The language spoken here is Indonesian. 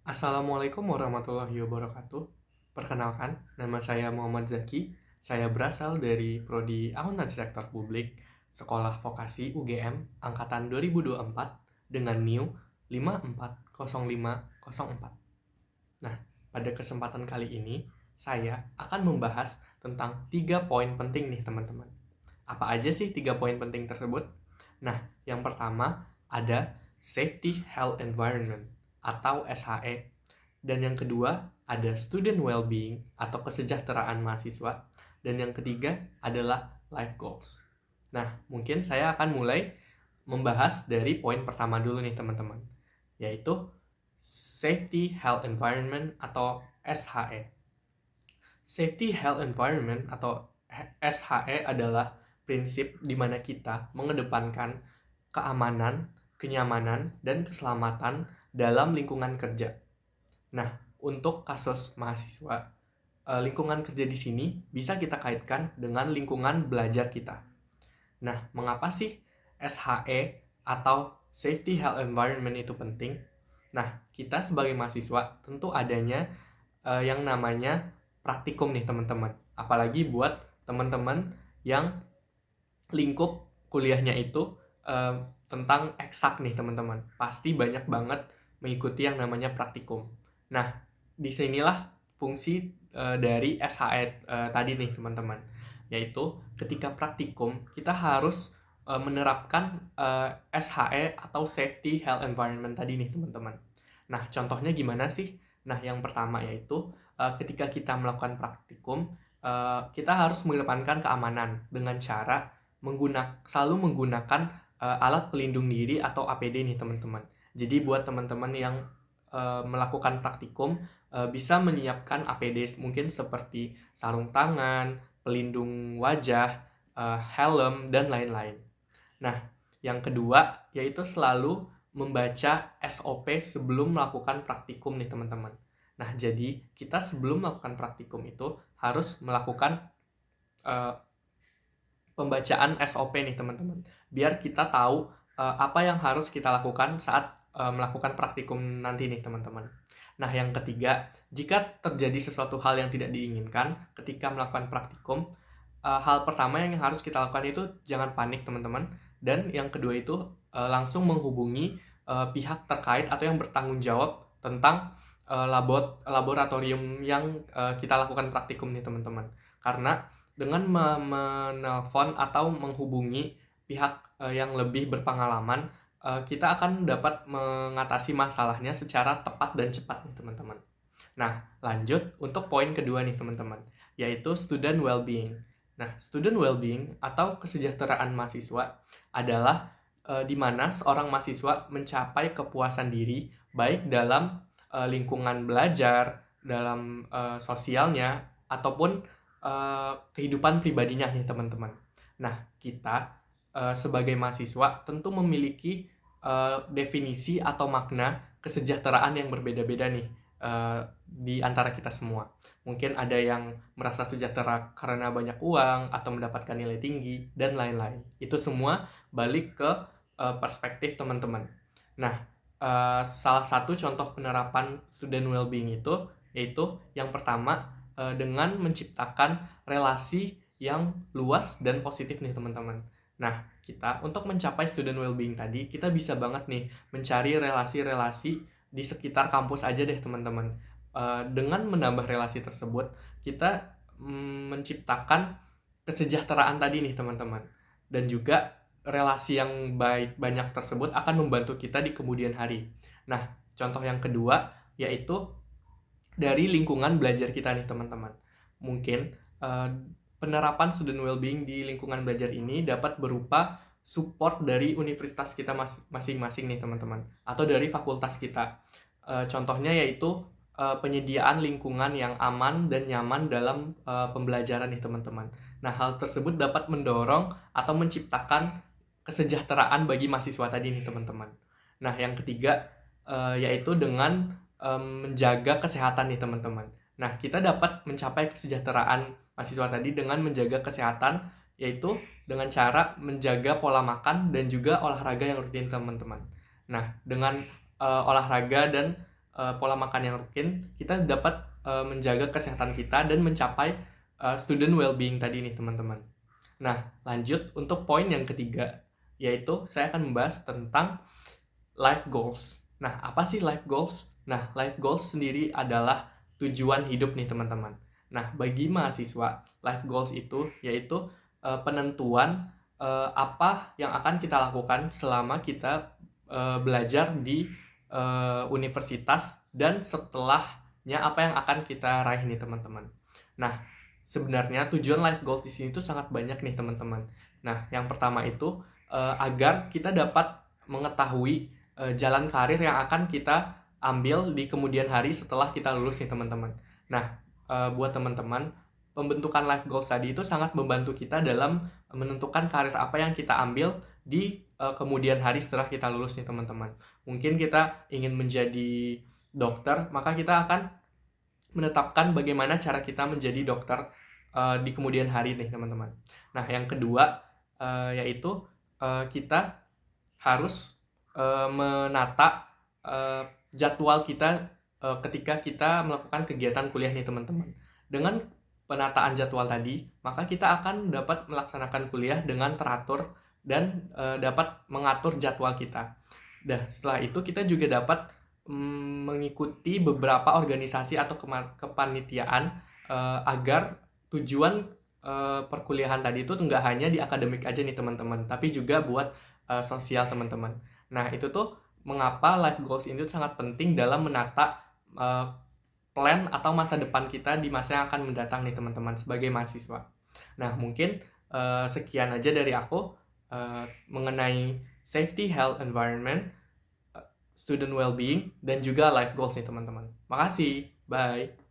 Assalamualaikum warahmatullahi wabarakatuh. Perkenalkan, nama saya Muhammad Zaki. Saya berasal dari Prodi Akuntansi Sektor Publik, Sekolah Vokasi UGM, Angkatan 2024, dengan NIU 540504. Nah, pada kesempatan kali ini, saya akan membahas tentang 3 poin penting nih teman-teman. Apa aja sih 3 poin penting tersebut? Nah, yang pertama ada Safety Health Environment atau SHE. Dan yang kedua ada Student Well-being atau kesejahteraan mahasiswa. Dan yang ketiga adalah Life Goals. Nah, mungkin saya akan mulai membahas dari poin pertama dulu nih teman-teman, yaitu Safety Health Environment atau SHE. Safety Health Environment atau SHE adalah prinsip di mana kita mengedepankan keamanan, kenyamanan, dan keselamatan dalam lingkungan kerja. Nah, untuk kasus mahasiswa, lingkungan kerja di sini bisa kita kaitkan dengan lingkungan belajar kita. Nah, mengapa sih SHE atau Safety Health Environment itu penting? Nah, kita sebagai mahasiswa tentu adanya yang namanya praktikum nih teman-teman. Apalagi buat teman-teman yang lingkup kuliahnya itu tentang eksak nih teman-teman. Pasti banyak banget mengikuti yang namanya praktikum. Nah, disinilah fungsi dari SHE tadi nih teman-teman. Yaitu ketika praktikum kita harus menerapkan SHE atau Safety Health Environment tadi nih teman-teman. Nah, contohnya gimana sih? Nah, yang pertama yaitu ketika kita melakukan praktikum, kita harus mengedepankan keamanan dengan cara selalu menggunakan alat pelindung diri atau APD nih teman-teman. Jadi buat teman-teman yang melakukan praktikum bisa menyiapkan APD mungkin seperti sarung tangan, pelindung wajah, helm, dan lain-lain. Nah, yang kedua yaitu selalu membaca SOP sebelum melakukan praktikum nih teman-teman. Nah, jadi kita sebelum melakukan praktikum itu harus melakukan pembacaan SOP nih teman-teman. Biar kita tahu apa yang harus kita lakukan saat melakukan praktikum nanti nih teman-teman. Nah, yang ketiga, jika terjadi sesuatu hal yang tidak diinginkan ketika melakukan praktikum, hal pertama yang harus kita lakukan itu jangan panik teman-teman. Dan yang kedua itu langsung menghubungi pihak terkait atau yang bertanggung jawab tentang laboratorium yang kita lakukan praktikum nih teman-teman. Karena dengan menelpon atau menghubungi pihak yang lebih berpengalaman, kita akan dapat mengatasi masalahnya secara tepat dan cepat nih teman-teman. Nah, lanjut untuk poin kedua nih teman-teman, yaitu student well-being. Nah, student well-being atau kesejahteraan mahasiswa adalah di mana seorang mahasiswa mencapai kepuasan diri baik dalam lingkungan belajar, dalam sosialnya, ataupun kehidupan pribadinya nih teman-teman. Nah, kita sebagai mahasiswa tentu memiliki definisi atau makna kesejahteraan yang berbeda-beda nih di antara kita semua. Mungkin ada yang merasa sejahtera karena banyak uang atau mendapatkan nilai tinggi dan lain-lain. Itu semua balik ke perspektif teman-teman. Nah, salah satu contoh penerapan student well-being itu yaitu yang pertama dengan menciptakan relasi yang luas dan positif nih teman-teman. Nah, kita untuk mencapai student well-being tadi, kita bisa banget nih mencari relasi-relasi di sekitar kampus aja deh teman-teman. Dengan menambah relasi tersebut, kita menciptakan kesejahteraan tadi nih teman-teman. Dan juga relasi yang banyak tersebut akan membantu kita di kemudian hari. Nah, contoh yang kedua yaitu dari lingkungan belajar kita nih teman-teman. Mungkin penerapan student well-being di lingkungan belajar ini dapat berupa support dari universitas kita masing-masing nih teman-teman, atau dari fakultas kita. Contohnya yaitu penyediaan lingkungan yang aman dan nyaman dalam pembelajaran nih teman-teman. Nah, hal tersebut dapat mendorong atau menciptakan kesejahteraan bagi mahasiswa tadi nih teman-teman. Nah, yang ketiga yaitu dengan menjaga kesehatan nih teman-teman. Nah, kita dapat mencapai kesejahteraan mahasiswa tadi dengan menjaga kesehatan, yaitu dengan cara menjaga pola makan dan juga olahraga yang rutin teman-teman. Nah, dengan olahraga dan pola makan yang rutin, kita dapat menjaga kesehatan kita dan mencapai student well-being tadi nih teman-teman. Nah, lanjut untuk poin yang ketiga, yaitu saya akan membahas tentang life goals. Nah, apa sih life goals? Nah, life goals sendiri adalah tujuan hidup nih teman-teman. Nah, bagi mahasiswa, life goals itu yaitu penentuan apa yang akan kita lakukan selama kita belajar di universitas dan setelahnya apa yang akan kita raih nih teman-teman. Nah, sebenarnya tujuan life goals di sini tuh sangat banyak nih teman-teman. Nah, yang pertama itu agar kita dapat mengetahui jalan karir yang akan kita ambil di kemudian hari setelah kita lulus nih teman-teman. Nah, buat teman-teman, pembentukan life goals tadi itu sangat membantu kita dalam menentukan karir apa yang kita ambil di kemudian hari setelah kita lulus nih teman-teman. Mungkin kita ingin menjadi dokter, maka kita akan menetapkan bagaimana cara kita menjadi dokter di kemudian hari nih teman-teman. Nah, yang kedua yaitu kita harus menata jadwal kita ketika kita melakukan kegiatan kuliah nih teman-teman. Dengan penataan jadwal tadi, maka kita akan dapat melaksanakan kuliah dengan teratur dan dapat mengatur jadwal kita. Dan setelah itu kita juga dapat mengikuti beberapa organisasi atau kepanitiaan agar tujuan perkuliahan tadi itu nggak hanya di akademik aja nih teman-teman, tapi juga buat sosial teman-teman. Nah, itu tuh mengapa life goals ini sangat penting dalam menata plan atau masa depan kita di masa yang akan mendatang nih teman-teman sebagai mahasiswa. Nah, mungkin sekian aja dari aku mengenai safety, health, environment, student well-being, dan juga life goals nih teman-teman. Makasih, bye!